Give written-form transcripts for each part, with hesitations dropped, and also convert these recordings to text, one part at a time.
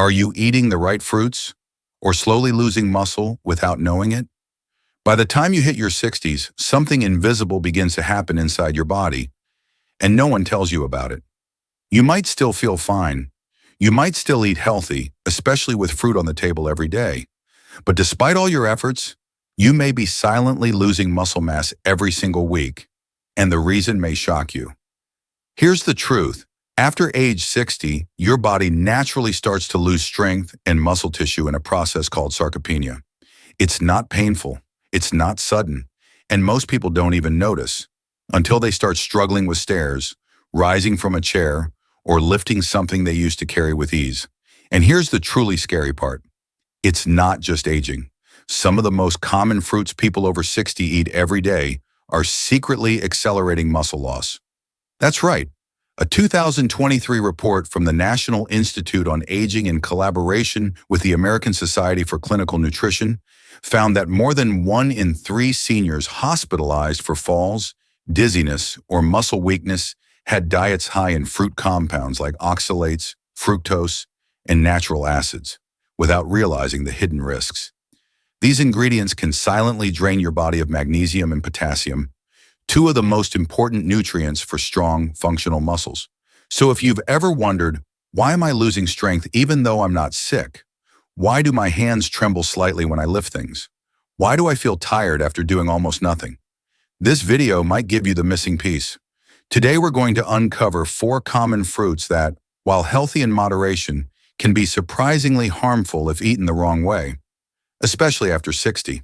Are you eating the right fruits or slowly losing muscle without knowing it? By the time you hit your 60s, something invisible begins to happen inside your body, and no one tells you about it. You might still feel fine. You might still eat healthy, especially with fruit on the table every day. But despite all your efforts, you may be silently losing muscle mass every single week, and the reason may shock you. Here's the truth. After age 60, your body naturally starts to lose strength and muscle tissue in a process called sarcopenia. It's not painful, it's not sudden, and most people don't even notice until they start struggling with stairs, rising from a chair, or lifting something they used to carry with ease. And here's the truly scary part. It's not just aging. Some of the most common fruits people over 60 eat every day are secretly accelerating muscle loss. That's right. A 2023 report from the National Institute on Aging in collaboration with the American Society for Clinical Nutrition found that more than 1 in 3 seniors hospitalized for falls, dizziness, or muscle weakness had diets high in fruit compounds like oxalates, fructose, and natural acids, without realizing the hidden risks. These ingredients can silently drain your body of magnesium and potassium, 2 of the most important nutrients for strong, functional muscles. So if you've ever wondered, why am I losing strength even though I'm not sick? Why do my hands tremble slightly when I lift things? Why do I feel tired after doing almost nothing? This video might give you the missing piece. Today we're going to uncover 4 common fruits that, while healthy in moderation, can be surprisingly harmful if eaten the wrong way, especially after 60.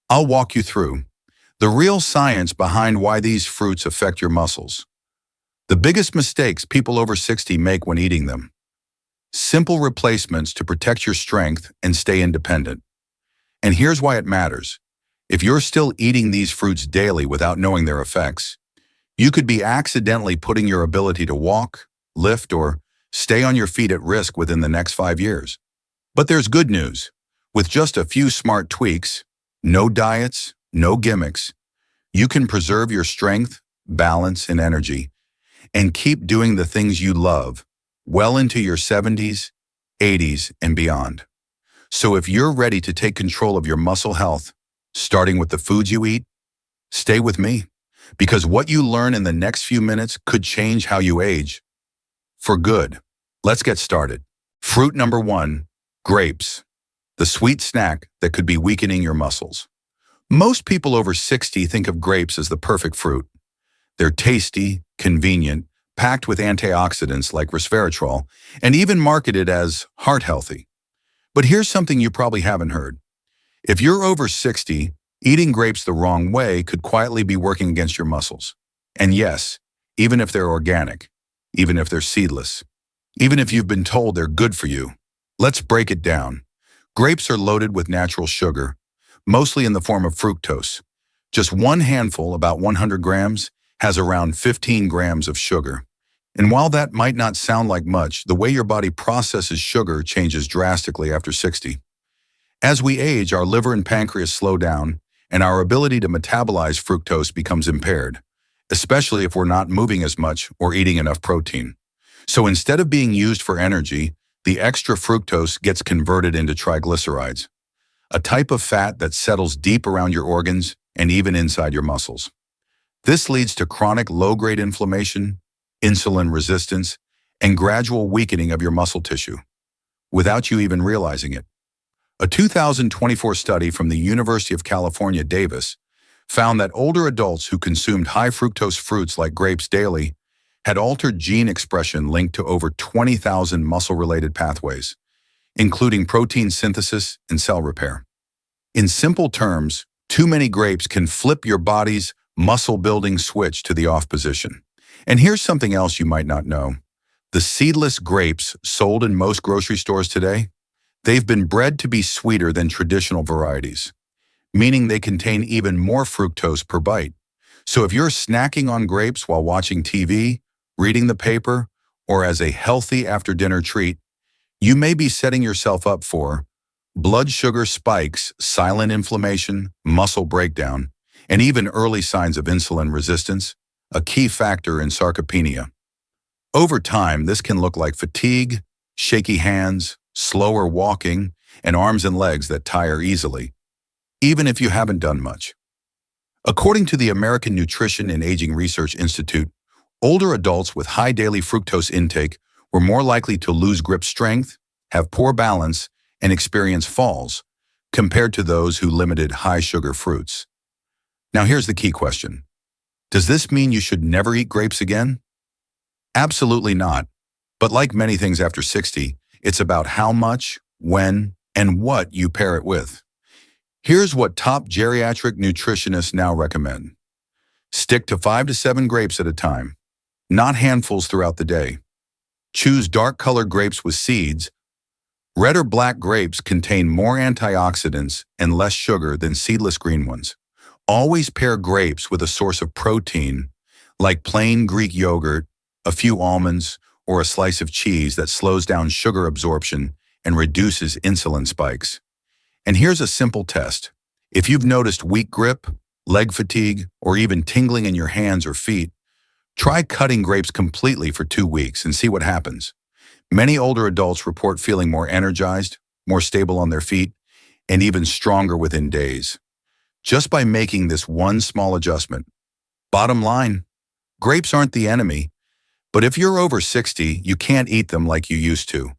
I'll walk you through the real science behind why these fruits affect your muscles. The biggest mistakes people over 60 make when eating them. Simple replacements to protect your strength and stay independent. And here's why it matters. If you're still eating these fruits daily without knowing their effects, you could be accidentally putting your ability to walk, lift, or stay on your feet at risk within the next 5 years. But there's good news. With just a few smart tweaks, no diets, no gimmicks, you can preserve your strength, balance, and energy, and keep doing the things you love well into your 70s, 80s, and beyond. So if you're ready to take control of your muscle health, starting with the foods you eat, stay with me, because what you learn in the next few minutes could change how you age for good. Let's get started. Fruit number 1, grapes, the sweet snack that could be weakening your muscles. Most people over 60 think of grapes as the perfect fruit. They're tasty, convenient, packed with antioxidants like resveratrol, and even marketed as heart healthy. But here's something you probably haven't heard. If you're over 60, eating grapes the wrong way could quietly be working against your muscles. And yes, even if they're organic, even if they're seedless, even if you've been told they're good for you. Let's break it down. Grapes are loaded with natural sugar, mostly in the form of fructose. Just one handful, about 100 grams, has around 15 grams of sugar. And while that might not sound like much, the way your body processes sugar changes drastically after 60. As we age, our liver and pancreas slow down, and our ability to metabolize fructose becomes impaired, especially if we're not moving as much or eating enough protein. So instead of being used for energy, the extra fructose gets converted into triglycerides, a type of fat that settles deep around your organs and even inside your muscles. This leads to chronic low-grade inflammation, insulin resistance, and gradual weakening of your muscle tissue, without you even realizing it. A 2024 study from the University of California, Davis, found that older adults who consumed high fructose fruits like grapes daily had altered gene expression linked to over 20,000 muscle-related pathways, including protein synthesis and cell repair. In simple terms, too many grapes can flip your body's muscle-building switch to the off position. And here's something else you might not know. The seedless grapes sold in most grocery stores today, they've been bred to be sweeter than traditional varieties, meaning they contain even more fructose per bite. So if you're snacking on grapes while watching TV, reading the paper, or as a healthy after-dinner treat, you may be setting yourself up for blood sugar spikes, silent inflammation, muscle breakdown, and even early signs of insulin resistance, a key factor in sarcopenia. Over time, this can look like fatigue, shaky hands, slower walking, and arms and legs that tire easily, even if you haven't done much. According to the American Nutrition and Aging Research Institute, older adults with high daily fructose intake were more likely to lose grip strength, have poor balance, and experience falls, compared to those who limited high-sugar fruits. Now here's the key question. Does this mean you should never eat grapes again? Absolutely not. But like many things after 60, it's about how much, when, and what you pair it with. Here's what top geriatric nutritionists now recommend. Stick to 5 to 7 grapes at a time, not handfuls throughout the day. Choose dark-colored grapes with seeds. Red or black grapes contain more antioxidants and less sugar than seedless green ones. Always pair grapes with a source of protein, like plain Greek yogurt, a few almonds, or a slice of cheese that slows down sugar absorption and reduces insulin spikes. And here's a simple test. If you've noticed weak grip, leg fatigue, or even tingling in your hands or feet, try cutting grapes completely for 2 weeks and see what happens. Many older adults report feeling more energized, more stable on their feet, and even stronger within days, just by making this one small adjustment. Bottom line, grapes aren't the enemy, but if you're over 60, you can't eat them like you used to.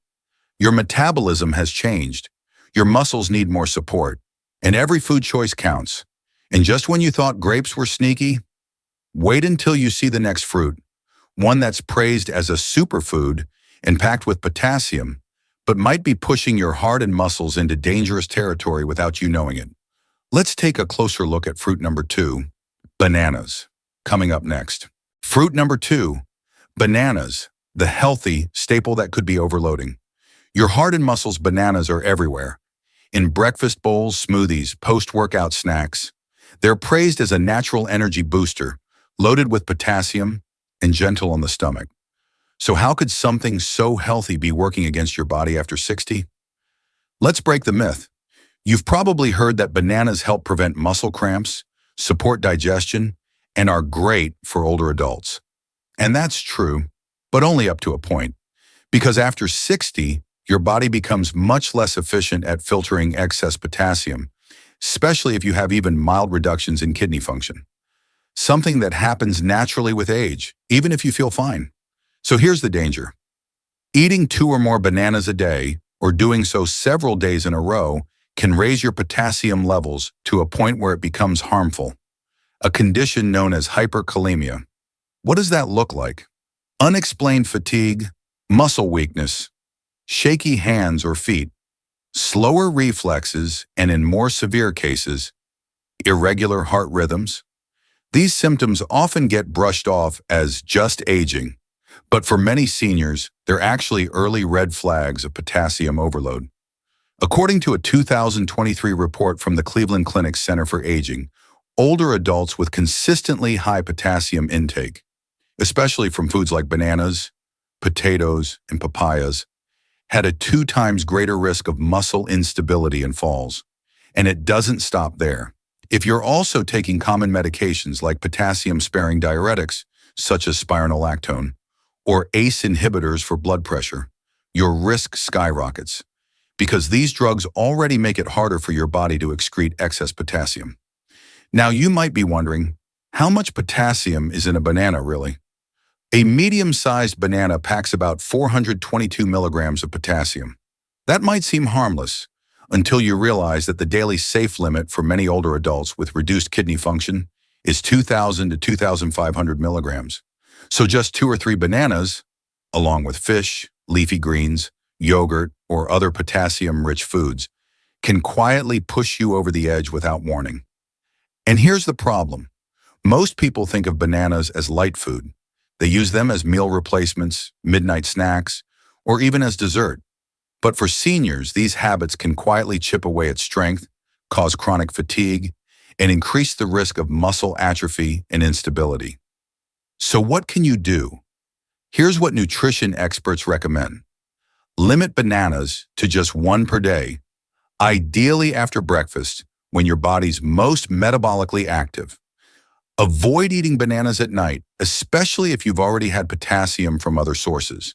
Your metabolism has changed. Your muscles need more support, and every food choice counts. And just when you thought grapes were sneaky, wait until you see the next fruit, one that's praised as a superfood and packed with potassium, but might be pushing your heart and muscles into dangerous territory without you knowing it. Let's take a closer look at fruit number 2, bananas, coming up next. Fruit number 2, bananas, the healthy staple that could be overloading. Your heart and muscles bananas are everywhere. In breakfast bowls, smoothies, post-workout snacks. They're praised as a natural energy booster, loaded with potassium and gentle on the stomach. So how could something so healthy be working against your body after 60? Let's break the myth. You've probably heard that bananas help prevent muscle cramps, support digestion, and are great for older adults. And that's true, but only up to a point. Because after 60, your body becomes much less efficient at filtering excess potassium, especially if you have even mild reductions in kidney function. Something that happens naturally with age, even if you feel fine. So here's the danger. Eating 2 or more bananas a day, or doing so several days in a row, can raise your potassium levels to a point where it becomes harmful, a condition known as hyperkalemia. What does that look like? Unexplained fatigue, muscle weakness, shaky hands or feet, slower reflexes, and in more severe cases, irregular heart rhythms. These symptoms often get brushed off as just aging, but for many seniors, they're actually early red flags of potassium overload. According to a 2023 report from the Cleveland Clinic Center for Aging, older adults with consistently high potassium intake, especially from foods like bananas, potatoes, and papayas, had a 2 times greater risk of muscle instability and falls. And it doesn't stop there. If you're also taking common medications like potassium-sparing diuretics, such as spironolactone, or ACE inhibitors for blood pressure, your risk skyrockets, because these drugs already make it harder for your body to excrete excess potassium. Now you might be wondering, how much potassium is in a banana really? A medium-sized banana packs about 422 milligrams of potassium. That might seem harmless until you realize that the daily safe limit for many older adults with reduced kidney function is 2,000 to 2,500 milligrams. So just 2 or 3 bananas, along with fish, leafy greens, yogurt, or other potassium-rich foods, can quietly push you over the edge without warning. And here's the problem. Most people think of bananas as light food. They use them as meal replacements, midnight snacks, or even as dessert. But for seniors, these habits can quietly chip away at strength, cause chronic fatigue, and increase the risk of muscle atrophy and instability. So what can you do? Here's what nutrition experts recommend. Limit bananas to just 1 per day, ideally after breakfast when your body's most metabolically active. Avoid eating bananas at night, especially if you've already had potassium from other sources.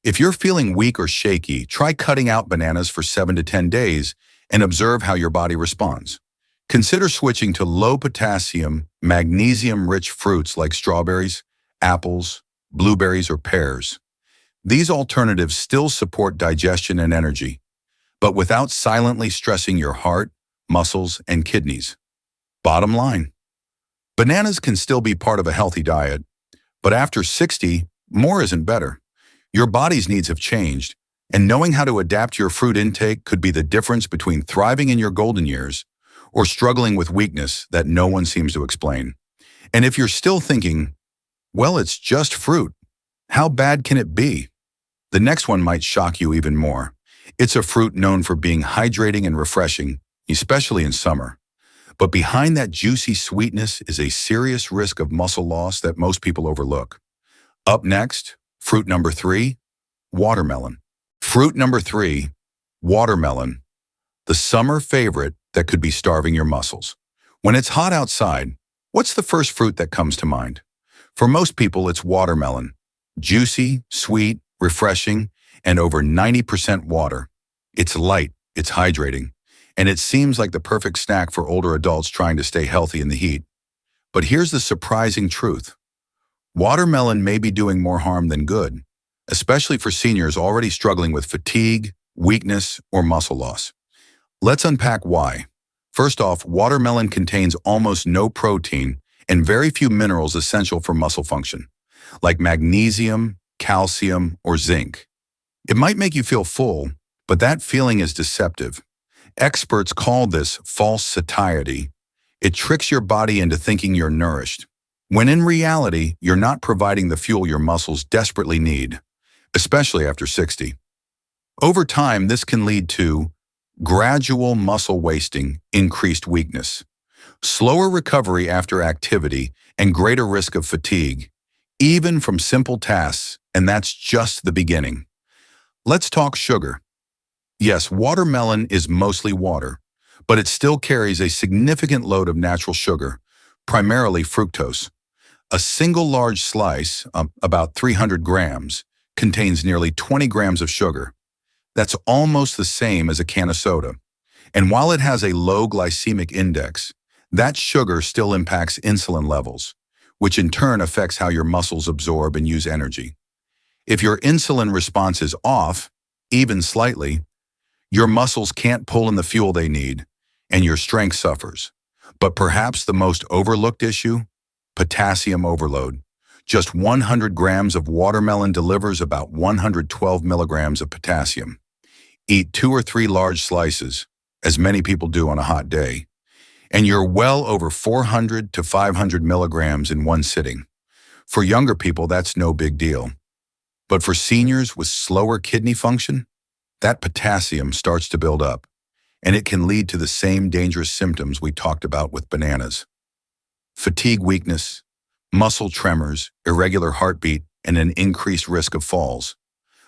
If you're feeling weak or shaky, try cutting out bananas for 7 to 10 days and observe how your body responds. Consider switching to low potassium, magnesium-rich fruits like strawberries, apples, blueberries, or pears. These alternatives still support digestion and energy, but without silently stressing your heart, muscles, and kidneys. Bottom line, bananas can still be part of a healthy diet, but after 60, more isn't better. Your body's needs have changed, and knowing how to adapt your fruit intake could be the difference between thriving in your golden years or struggling with weakness that no one seems to explain. And if you're still thinking, well, it's just fruit, how bad can it be? The next one might shock you even more. It's a fruit known for being hydrating and refreshing, especially in summer. But behind that juicy sweetness is a serious risk of muscle loss that most people overlook. Up next, fruit number 3, watermelon. Fruit number 3, watermelon, the summer favorite that could be starving your muscles. When it's hot outside, what's the first fruit that comes to mind? For most people, it's watermelon. Juicy, sweet, refreshing, and over 90% water. It's light, it's hydrating, and it seems like the perfect snack for older adults trying to stay healthy in the heat. But here's the surprising truth. Watermelon may be doing more harm than good, especially for seniors already struggling with fatigue, weakness, or muscle loss. Let's unpack why. First off, watermelon contains almost no protein and very few minerals essential for muscle function, like magnesium, calcium, or zinc. It might make you feel full, but that feeling is deceptive. Experts call this false satiety. It tricks your body into thinking you're nourished, when in reality, you're not providing the fuel your muscles desperately need, especially after 60. Over time, this can lead to gradual muscle wasting, increased weakness, slower recovery after activity, and greater risk of fatigue, even from simple tasks, and that's just the beginning. Let's talk sugar. Yes, watermelon is mostly water, but it still carries a significant load of natural sugar, primarily fructose. A single large slice, about 300 grams, contains nearly 20 grams of sugar. That's almost the same as a can of soda. And while it has a low glycemic index, that sugar still impacts insulin levels, which in turn affects how your muscles absorb and use energy. If your insulin response is off, even slightly, your muscles can't pull in the fuel they need, and your strength suffers. But perhaps the most overlooked issue? Potassium overload. Just 100 grams of watermelon delivers about 112 milligrams of potassium. Eat 2 or 3 large slices, as many people do on a hot day, and you're well over 400 to 500 milligrams in one sitting. For younger people, that's no big deal. But for seniors with slower kidney function, that potassium starts to build up, and it can lead to the same dangerous symptoms we talked about with bananas. Fatigue weakness, muscle tremors, irregular heartbeat, and an increased risk of falls.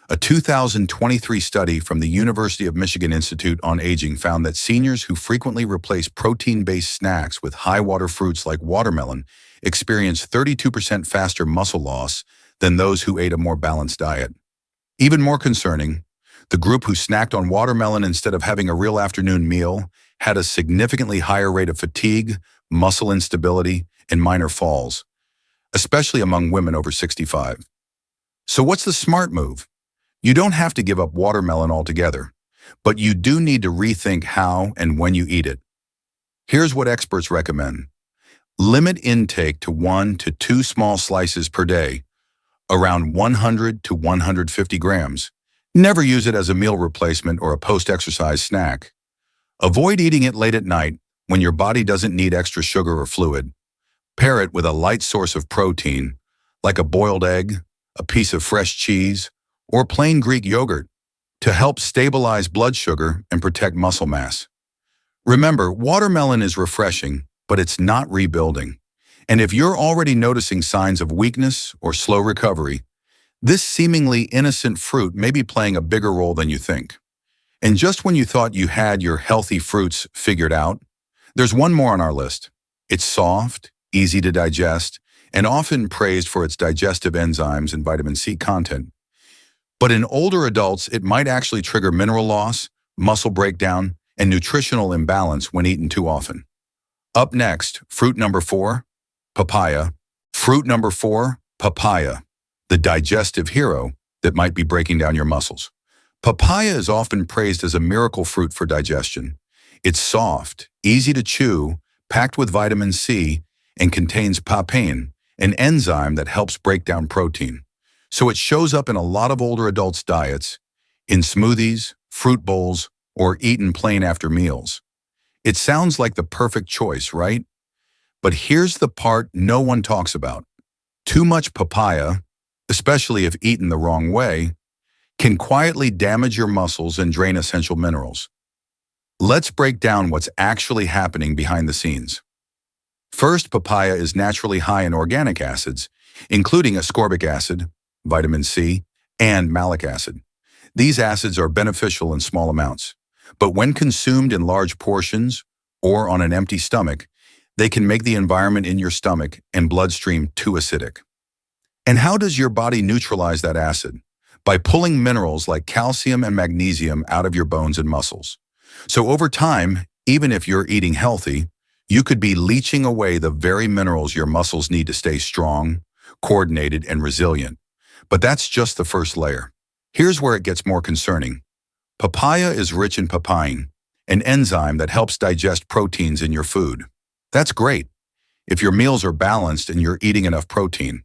A 2023 study from the University of Michigan Institute on Aging found that seniors who frequently replace protein-based snacks with high-water fruits like watermelon experience 32% faster muscle loss than those who ate a more balanced diet. Even more concerning, the group who snacked on watermelon instead of having a real afternoon meal had a significantly higher rate of fatigue, muscle instability, and minor falls, especially among women over 65. So what's the smart move? You don't have to give up watermelon altogether, but you do need to rethink how and when you eat it. Here's what experts recommend. Limit intake to 1 to 2 small slices per day, around 100 to 150 grams. Never use it as a meal replacement or a post-exercise snack. Avoid eating it late at night when your body doesn't need extra sugar or fluid. Pair it with a light source of protein, like a boiled egg, a piece of fresh cheese, or plain Greek yogurt, to help stabilize blood sugar and protect muscle mass. Remember, watermelon is refreshing, but it's not rebuilding. And if you're already noticing signs of weakness or slow recovery, this seemingly innocent fruit may be playing a bigger role than you think. And just when you thought you had your healthy fruits figured out, there's one more on our list. It's soft, easy to digest, and often praised for its digestive enzymes and vitamin C content. But in older adults, it might actually trigger mineral loss, muscle breakdown, and nutritional imbalance when eaten too often. Up next, fruit number 4, papaya. Fruit number 4, papaya, the digestive hero that might be breaking down your muscles. Papaya is often praised as a miracle fruit for digestion. It's soft, easy to chew, packed with vitamin C, and contains papain, an enzyme that helps break down protein. So it shows up in a lot of older adults' diets, in smoothies, fruit bowls, or eaten plain after meals. It sounds like the perfect choice, right? But here's the part no one talks about. Too much papaya, especially if eaten the wrong way, can quietly damage your muscles and drain essential minerals. Let's break down what's actually happening behind the scenes. First, papaya is naturally high in organic acids, including ascorbic acid, vitamin C, and malic acid. These acids are beneficial in small amounts, but when consumed in large portions or on an empty stomach, they can make the environment in your stomach and bloodstream too acidic. And how does your body neutralize that acid? By pulling minerals like calcium and magnesium out of your bones and muscles. So over time, even if you're eating healthy, you could be leaching away the very minerals your muscles need to stay strong, coordinated, and resilient. But that's just the first layer. Here's where it gets more concerning. Papaya is rich in papain, an enzyme that helps digest proteins in your food. That's great if your meals are balanced and you're eating enough protein.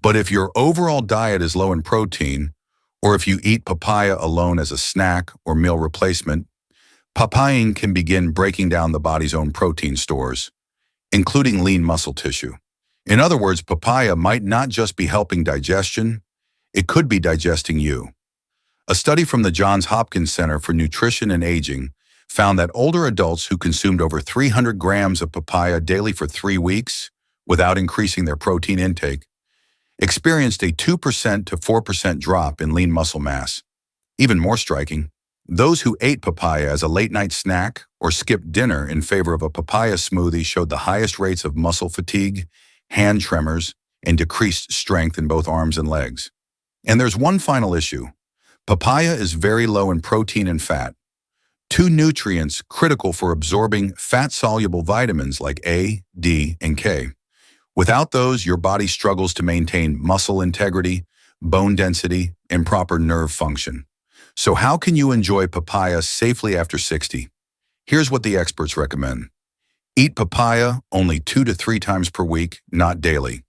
But if your overall diet is low in protein, or if you eat papaya alone as a snack or meal replacement, papain can begin breaking down the body's own protein stores, including lean muscle tissue. In other words, papaya might not just be helping digestion, it could be digesting you. A study from the Johns Hopkins Center for Nutrition and Aging found that older adults who consumed over 300 grams of papaya daily for 3 weeks without increasing their protein intake experienced a 2% to 4% drop in lean muscle mass. Even more striking, those who ate papaya as a late-night snack or skipped dinner in favor of a papaya smoothie showed the highest rates of muscle fatigue, hand tremors, and decreased strength in both arms and legs. And there's one final issue. Papaya is very low in protein and fat, two nutrients critical for absorbing fat-soluble vitamins like A, D, and K. Without those, your body struggles to maintain muscle integrity, bone density, and proper nerve function. So how can you enjoy papaya safely after 60? Here's what the experts recommend. Eat papaya only 2 to 3 times per week, not daily.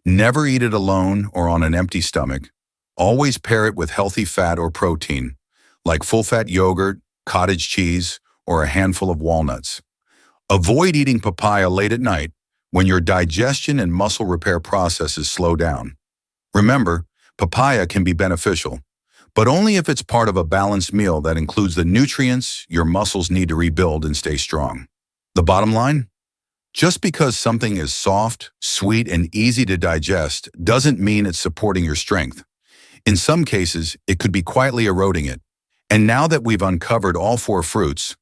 Never eat it alone or on an empty stomach. Always pair it with healthy fat or protein, like full-fat yogurt, cottage cheese, or a handful of walnuts. Avoid eating papaya late at night when your digestion and muscle repair processes slow down. Remember, papaya can be beneficial, but only if it's part of a balanced meal that includes the nutrients your muscles need to rebuild and stay strong. The bottom line? Just because something is soft, sweet, and easy to digest doesn't mean it's supporting your strength. In some cases, it could be quietly eroding it. And now that we've uncovered all 4 fruits,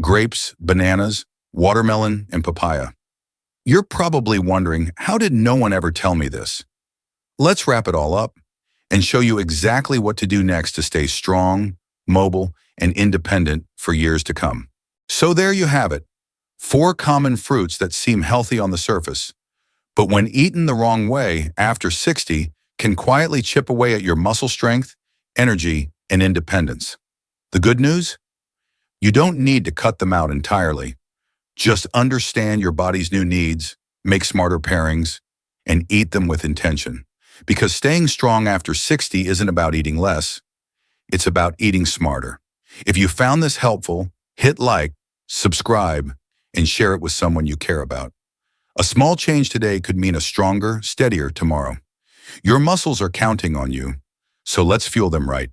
grapes, bananas, watermelon, and papaya, you're probably wondering, how did no one ever tell me this? Let's wrap it all up and show you exactly what to do next to stay strong, mobile, and independent for years to come. So there you have it, 4 common fruits that seem healthy on the surface, but when eaten the wrong way after 60, can quietly chip away at your muscle strength, energy, and independence. The good news? You don't need to cut them out entirely. Just understand your body's new needs, make smarter pairings, and eat them with intention. Because staying strong after 60 isn't about eating less, it's about eating smarter. If you found this helpful, hit like, subscribe, and share it with someone you care about. A small change today could mean a stronger, steadier tomorrow. Your muscles are counting on you, so let's fuel them right.